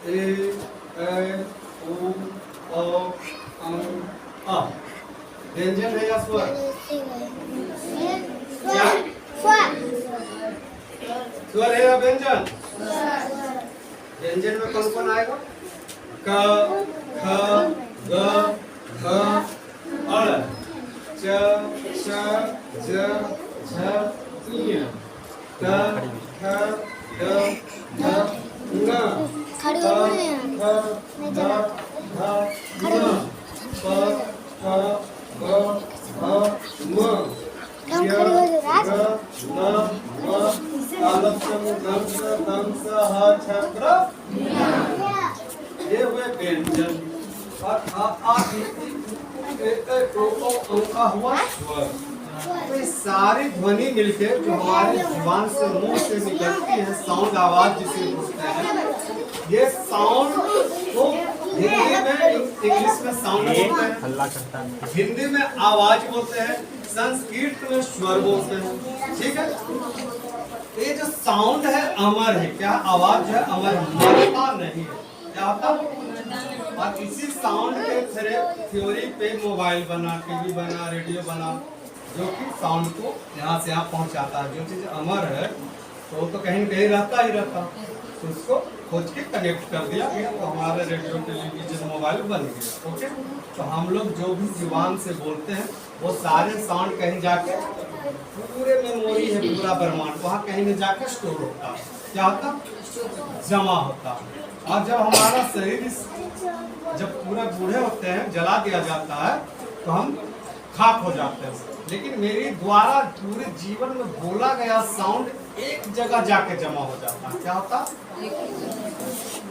ए ऐ ओ औ अं आ। व्यंजन है या स्वर? क्या? स्वर है या व्यंजन? व्यंजन में कौन कौन आएगा? क, ख, ग, घ, अ, च, च, ज, झ, ञ, क, ख, ग, घ, ङ, प, फ, ब, भ, म, प, फ, ब, भ, म, य, ग, न, म, तालव्य दंस दंस ह छ प्र। ये हुए व्यंजन। और आ ए ए ओ औ आ हुआ स्वर। तो ये सारी ध्वनि मिलके जो हमारे जुबान से मुंह से निकलती है, साउंड आवाज जिसे बोलते हैं, ये साउंड को हिंदी में इंग्लिश में साउंड बोलते हैं, हल्ला करता है। हिंदी में आवाज बोलते हैं, संस्कृत में स्वर बोलते हैं। ठीक है, ये जो साउंड है अमर है। क्या आवाज है? अमर है, मरता नहीं है। क्या होता है? और इसी साउंड के थ्योरी पे मोबाइल बना, टीवी बना, रेडियो बना, जो कि साउंड को यहाँ से यहाँ पहुँचाता है। जो चीज अमर है तो कहीं न कहीं रहता ही रहता, तो उसको खोज के कनेक्ट कर दिया गया, तो हमारे रेडियो, टेलीविजन, मोबाइल बन गया। ओके, तो हम लोग जो भी जुबान से बोलते हैं वो सारे साउंड कहीं जाके पूरे मेमोरी है, पूरा ब्रह्मांड वहाँ कहीं न जाके स्टोर होता है। क्या होता? जमा होता। और जब हमारा शरीर जब पूरे बूढ़े होते हैं, जला दिया जाता है, तो हम खाक हो जाते हैं। लेकिन मेरी द्वारा पूरे जीवन में बोला गया साउंड एक जगह जाके जमा हो जाता है। क्या होता?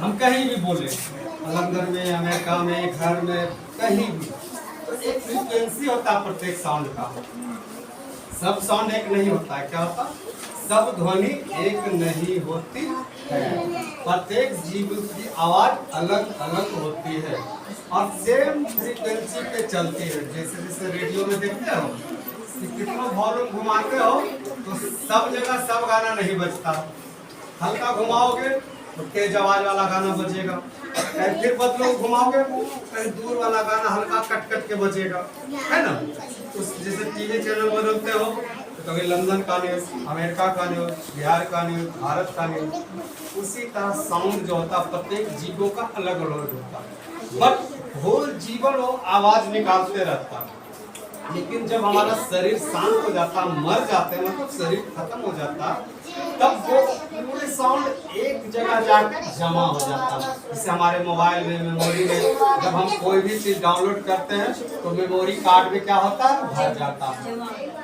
हम कहीं भी बोले, लंदन में, अमेरिका में, घर में, कहीं भी, तो एक फ्रीक्वेंसी होता है प्रत्येक साउंड का। सब साउंड एक नहीं होता है। क्या होता? सब ध्वनि एक नहीं होती है। प्रत्येक जीव की आवाज अलग अलग होती है और सेम फ्रीक्वेंसी पे चलती है। जैसे जैसे रेडियो में देखते हो कि कितना वॉल्यूम घुमाते हो तो सब जगह सब गाना नहीं बजता। हल्का घुमाओगे तो तेज आवाज वाला गाना बजेगा, फिर बदलो घुमाओगे कहीं दूर वाला गाना हल्का कट कट के बजेगा, है ना? तो जैसे टीवी चैनल बदलते हो तो कभी लंदन का न्यूज, अमेरिका का न्यूज, बिहार का न्यूज, भारत का न्यूज, उसी तरह साउंड जो होता है प्रत्येक जीवों का अलग अलग होता है, बट होल जीवन वो आवाज निकालते रहता है। लेकिन जब हमारा शरीर शांत हो जाता, मर जाते हैं, मतलब शरीर खत्म हो जाता, तब वो पूरे साउंड एक जगह जाकर जमा हो जाता है। जैसे हमारे मोबाइल में, मेमोरी में जब हम कोई भी चीज डाउनलोड करते हैं तो मेमोरी कार्ड में क्या होता है? भर जाता है,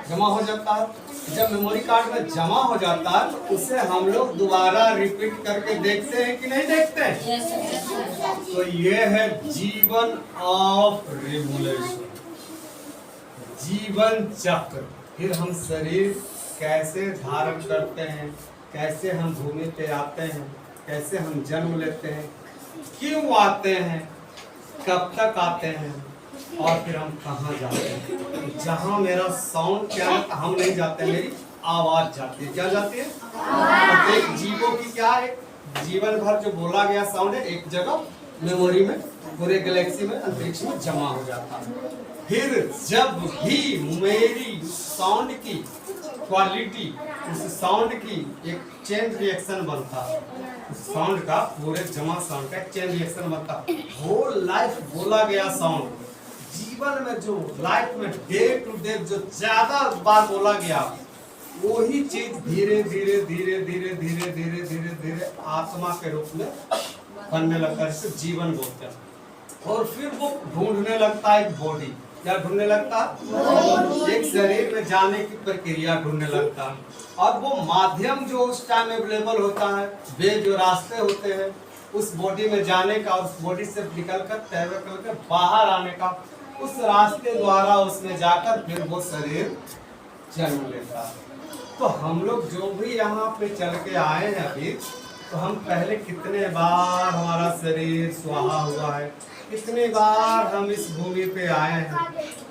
जमा हो जाता है। जब मेमोरी कार्ड में जमा हो जाता है तो उसे हम लोग दोबारा रिपीट करके देखते हैं कि नहीं देखते हैं? तो ये है जीवन ऑफ रेगुलेशन, जीवन चक्र। फिर हम शरीर कैसे धारण करते हैं, कैसे हम भूमि पे आते हैं, कैसे हम जन्म लेते हैं, क्यों आते हैं, कब तक आते हैं और फिर हम कहाँ जाते हैं। जहाँ मेरा साउंड क्या है, हम नहीं जाते, मेरी आवाज जाती है। क्या जाती है? प्रत्येक जीवों की क्या है, जीवन भर जो बोला गया साउंड है एक जगह मेमोरी में, पूरे गैलेक्सी में, अंतरिक्ष में जमा हो जाता है। फिर जब भी मेरी साउंड की क्वालिटी, उस साउंड की एक चेन रिएक्शन बनता है, उस साउंड का, पूरे जमा साउंड का एक चेन रिएक्शन बनता है। होल लाइफ बोला गया साउंड, जीवन में जो लाइफ में डे टू डे जो ज्यादा बार बोला गया, वही चीज धीरे धीरे धीरे धीरे धीरे धीरे धीरे धीरे आत्मा के रूप में बनने लगता है, जिसे जीवन बोलते हैं। और फिर वो ढूंढने लगता है एक बॉडी। क्या ढूंढने लगता है? एक शरीर में जाने की प्रक्रिया ढूंढने लगता है। और वो माध्यम जो उस टाइम अवेलेबल होता है, वे जो रास्ते होते हैं उस बॉडी में जाने का, उस बॉडी से निकलकर तैर करके बाहर आने का, उस रास्ते द्वारा उसमें जाकर फिर वो शरीर जन्म लेता है। तो हम लोग जो भी यहाँ पे चल के आए हैं अभी, तो हम पहले कितने बार हमारा शरीर स्वाहा हुआ है, कितनी बार हम इस भूमि पे आए हैं।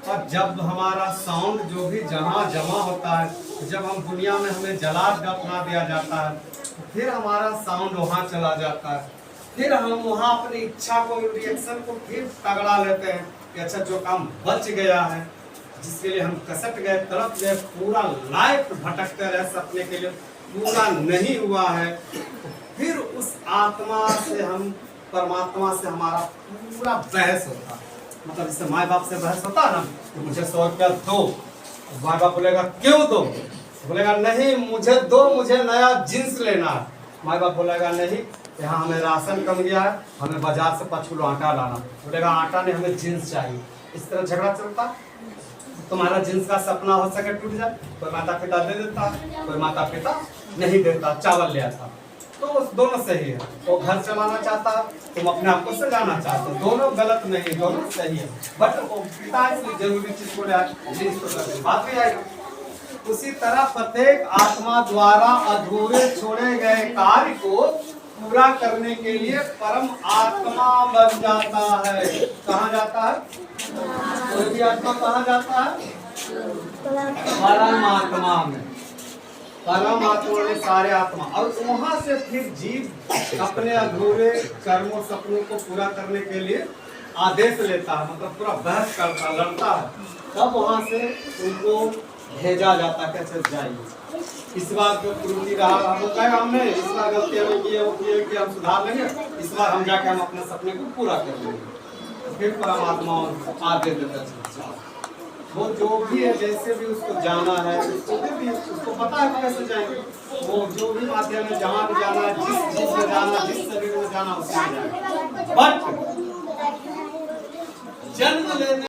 और जब हमारा साउंड जो भी जहाँ जमा होता है, जब हम दुनिया में हमें जला दफना दिया जाता है, तो फिर हमारा साउंड वहाँ चला जाता है। फिर हम वहाँ अपनी इच्छा को, रिएक्शन को फिर तगड़ा लेते हैं कि अच्छा जो काम बच गया है, जिसके लिए हम कसट गए, तड़प गए, पूरा लाइफ भटकते रहे सपने के लिए, पूरा नहीं हुआ है, तो फिर उस आत्मा से हम, परमात्मा से हमारा पूरा बहस होता है। मतलब जैसे माँ बाप से बहस होता है ना, तो मुझे 100 रुपया दो, माँ बाप बोलेगा क्यों दो, बोलेगा नहीं मुझे दो, मुझे नया जींस लेना है। माँ बाप बोलेगा नहीं, यहाँ हमें राशन कम गया है, हमें बाजार से 5 किलो आटा लाना। बोलेगा आटा नहीं, हमें जींस चाहिए। इस तरह झगड़ा चलता। तुम्हारा जींस का सपना हो सके टूट जाए, कोई माता पिता दे देता, कोई माता पिता नहीं देता, चावल ले आता, तो दोनों सही है। वो घर चलाना चाहता, तुम अपने आप को सजाना चाहते, दोनों गलत नहीं, दोनों सही है। बट वो पिता इसलिए जरूरी चीज को ले बात भी आएगा। उसी तरह प्रत्येक आत्मा द्वारा अधूरे छोड़े गए कार्य को पूरा करने के लिए परम आत्मा बन जाता है। कहाँ जाता है? कोई भी आत्मा कहाँ जाता है? परम आत्मा में। परम आत्मा में सारे आत्मा, और वहां से फिर जीव अपने अधूरे कर्मों सपनों को पूरा करने के लिए आदेश लेता है, मतलब पूरा बहस करता, लड़ता है। तब वहां से उनको भेजा जाता है, कैसे जाइए, इस बार जो त्रुटि रहा वो कहेगा हमने इस बार गलती हमें की है, वो की है कि हम सुधार लेंगे, इस बार हम जाके हम अपने सपने को पूरा कर लेंगे। फिर परमात्मा आदेश देता है, वो जो भी है, जैसे भी उसको जाना है, उसको पता है कैसे जाएंगे, वो जो भी माध्यम में जहाँ भी जाना है, जिस चीज में जाना, जिस शरीर में जाना, उसमें जाएगा। बट जन्म लेने